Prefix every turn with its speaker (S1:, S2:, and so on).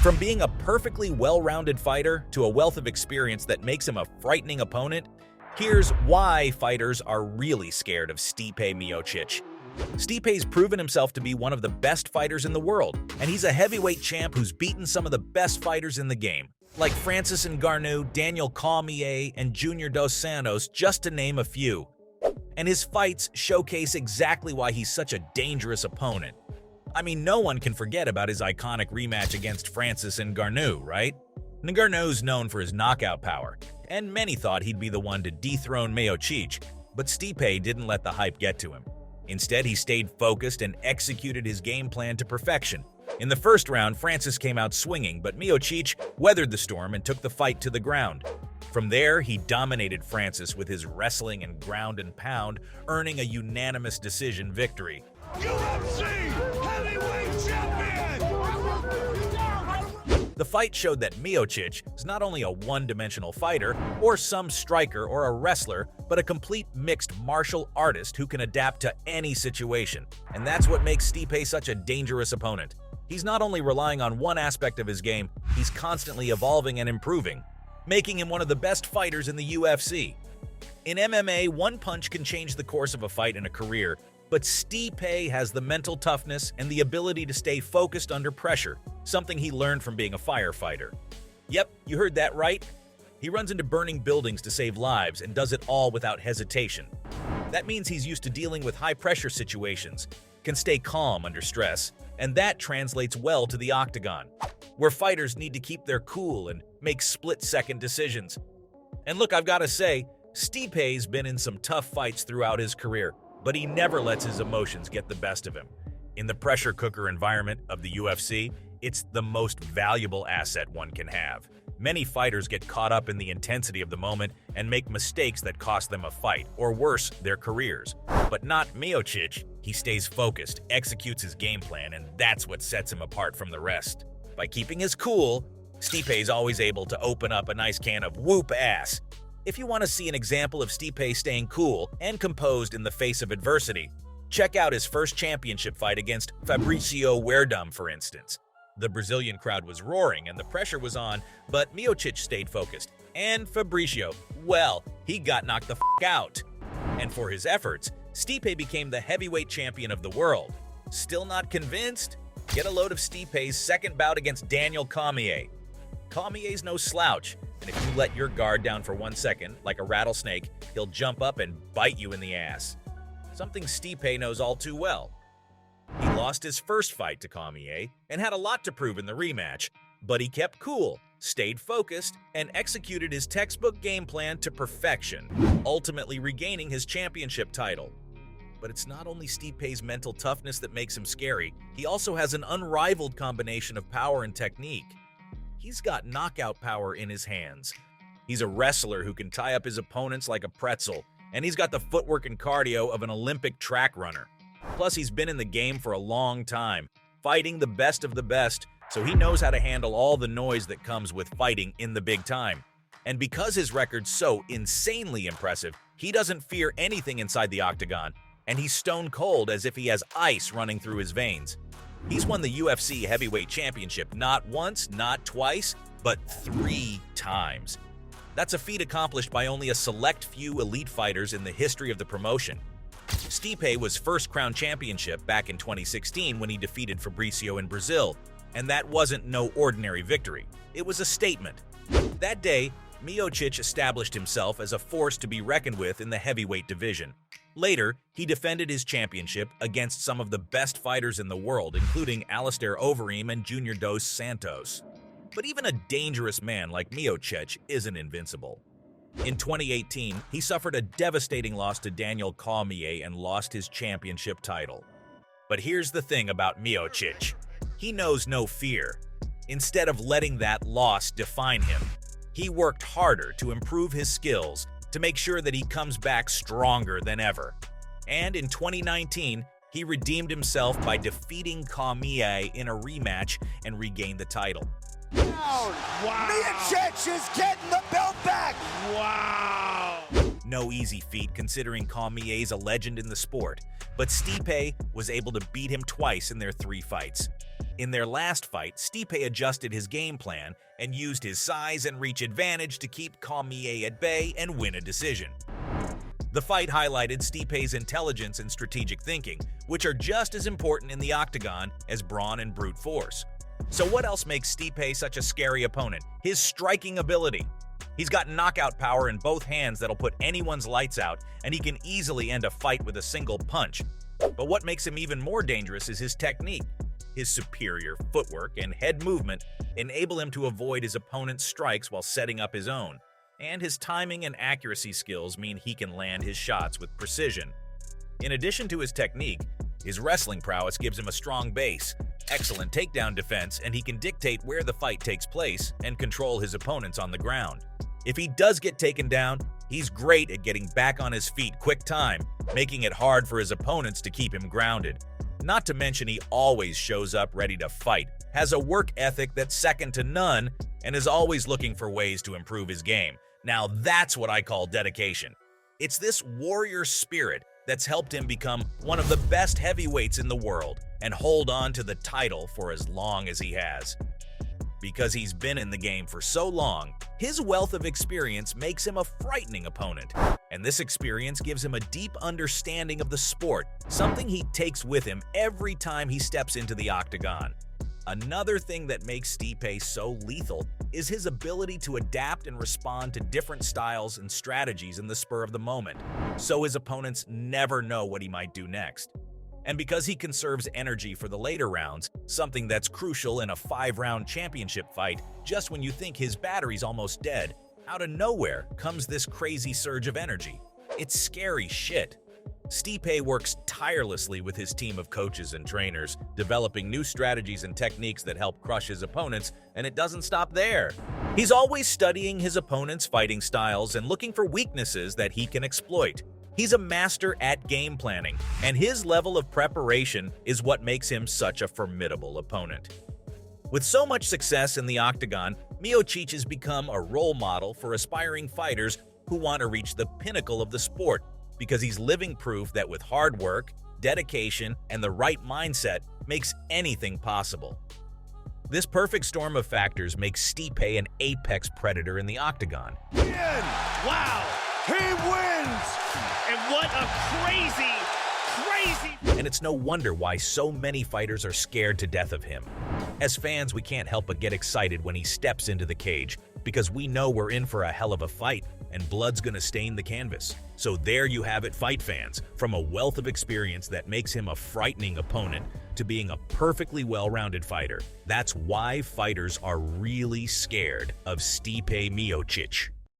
S1: From being a perfectly well-rounded fighter to a wealth of experience that makes him a frightening opponent, here's why fighters are really scared of Stipe Miocic. Stipe's proven himself to be one of the best fighters in the world, and he's a heavyweight champ who's beaten some of the best fighters in the game, like Francis Ngannou, Daniel Cormier, and Junior Dos Santos, just to name a few. And his fights showcase exactly why he's such a dangerous opponent. I mean, no one can forget about his iconic rematch against Francis Ngannou, right? Ngannou's known for his knockout power, and many thought he'd be the one to dethrone Miocic, but Stipe didn't let the hype get to him. Instead, he stayed focused and executed his game plan to perfection. In the first round, Francis came out swinging, but Miocic weathered the storm and took the fight to the ground. From there, he dominated Francis with his wrestling and ground and pound, earning a unanimous decision victory.
S2: UFC Heavyweight Champion!
S1: The fight showed that Miocic is not only a one-dimensional fighter, or some striker or a wrestler, but a complete mixed martial artist who can adapt to any situation. And that's what makes Stipe such a dangerous opponent. He's not only relying on one aspect of his game, he's constantly evolving and improving, making him one of the best fighters in the UFC. In MMA, one punch can change the course of a fight and a career, but Stipe has the mental toughness and the ability to stay focused under pressure, something he learned from being a firefighter. Yep, you heard that right. He runs into burning buildings to save lives and does it all without hesitation. That means he's used to dealing with high-pressure situations, can stay calm under stress, and that translates well to the octagon, where fighters need to keep their cool and make split-second decisions. And look, I've got to say, Stipe's been in some tough fights throughout his career, but he never lets his emotions get the best of him. In the pressure cooker environment of the UFC, it's the most valuable asset one can have. Many fighters get caught up in the intensity of the moment and make mistakes that cost them a fight, or worse, their careers. But not Miocic. He stays focused, executes his game plan, and that's what sets him apart from the rest. By keeping his cool, Stipe's always able to open up a nice can of whoop ass. If you want to see an example of Stipe staying cool and composed in the face of adversity, check out his first championship fight against Fabricio Werdum, for instance. The Brazilian crowd was roaring and the pressure was on, but Miocic stayed focused. And Fabricio, well, he got knocked the f*** out. And for his efforts, Stipe became the heavyweight champion of the world. Still not convinced? Get a load of Stipe's second bout against Daniel Cormier. Cormier's no slouch, and if you let your guard down for 1 second, like a rattlesnake, he'll jump up and bite you in the ass. Something Stipe knows all too well. He lost his first fight to Cormier and had a lot to prove in the rematch, but he kept cool, stayed focused, and executed his textbook game plan to perfection, ultimately regaining his championship title. But it's not only Stipe's mental toughness that makes him scary, he also has an unrivaled combination of power and technique. He's got knockout power in his hands. He's a wrestler who can tie up his opponents like a pretzel, and he's got the footwork and cardio of an Olympic track runner. Plus, he's been in the game for a long time, fighting the best of the best, so he knows how to handle all the noise that comes with fighting in the big time. And because his record's so insanely impressive, he doesn't fear anything inside the octagon, and he's stone cold as if he has ice running through his veins. He's won the UFC Heavyweight Championship not once, not twice, but 3 times. That's a feat accomplished by only a select few elite fighters in the history of the promotion. Stipe was first crowned championship back in 2016 when he defeated Fabricio in Brazil, and that wasn't no ordinary victory. It was a statement. That day, Miocic established himself as a force to be reckoned with in the heavyweight division. Later, he defended his championship against some of the best fighters in the world, including Alistair Overeem and Junior Dos Santos. But even a dangerous man like Miocic isn't invincible. In 2018, he suffered a devastating loss to Daniel Cormier and lost his championship title. But here's the thing about Miocic. He knows no fear. Instead of letting that loss define him, he worked harder to improve his skills to make sure that he comes back stronger than ever. And in 2019, he redeemed himself by defeating Cormier in a rematch and regained the title.
S2: Wow. Miocic is getting the belt back. Wow.
S1: No easy feat considering Cormier's a legend in the sport, but Stipe was able to beat him twice in their 3 fights. In their last fight, Stipe adjusted his game plan and used his size and reach advantage to keep Cormier at bay and win a decision. The fight highlighted Stipe's intelligence and strategic thinking, which are just as important in the octagon as brawn and brute force. So what else makes Stipe such a scary opponent? His striking ability. He's got knockout power in both hands that'll put anyone's lights out, and he can easily end a fight with a single punch. But what makes him even more dangerous is his technique. His superior footwork and head movement enable him to avoid his opponent's strikes while setting up his own. And his timing and accuracy skills mean he can land his shots with precision. In addition to his technique, his wrestling prowess gives him a strong base, excellent takedown defense, and he can dictate where the fight takes place and control his opponents on the ground. If he does get taken down, he's great at getting back on his feet quick time, making it hard for his opponents to keep him grounded. Not to mention he always shows up ready to fight, has a work ethic that's second to none, and is always looking for ways to improve his game. Now that's what I call dedication. It's this warrior spirit that's helped him become one of the best heavyweights in the world and hold on to the title for as long as he has. Because he's been in the game for so long, his wealth of experience makes him a frightening opponent. And this experience gives him a deep understanding of the sport, something he takes with him every time he steps into the octagon. Another thing that makes Stipe so lethal is his ability to adapt and respond to different styles and strategies in the spur of the moment, so his opponents never know what he might do next. And because he conserves energy for the later rounds, something that's crucial in a 5-round championship fight, just when you think his battery's almost dead, out of nowhere comes this crazy surge of energy. It's scary shit. Stipe works tirelessly with his team of coaches and trainers, developing new strategies and techniques that help crush his opponents, and it doesn't stop there. He's always studying his opponent's fighting styles and looking for weaknesses that he can exploit. He's a master at game planning, and his level of preparation is what makes him such a formidable opponent. With so much success in the octagon, Miocic has become a role model for aspiring fighters who want to reach the pinnacle of the sport, because he's living proof that with hard work, dedication, and the right mindset makes anything possible. This perfect storm of factors makes Stipe an apex predator in the octagon.
S2: Wow! He wins!
S3: And what a crazy.
S1: And it's no wonder why so many fighters are scared to death of him. As fans, we can't help but get excited when he steps into the cage, because we know we're in for a hell of a fight, and blood's gonna stain the canvas. So there you have it, fight fans. From a wealth of experience that makes him a frightening opponent to being a perfectly well-rounded fighter. That's why fighters are really scared of Stipe Miocic.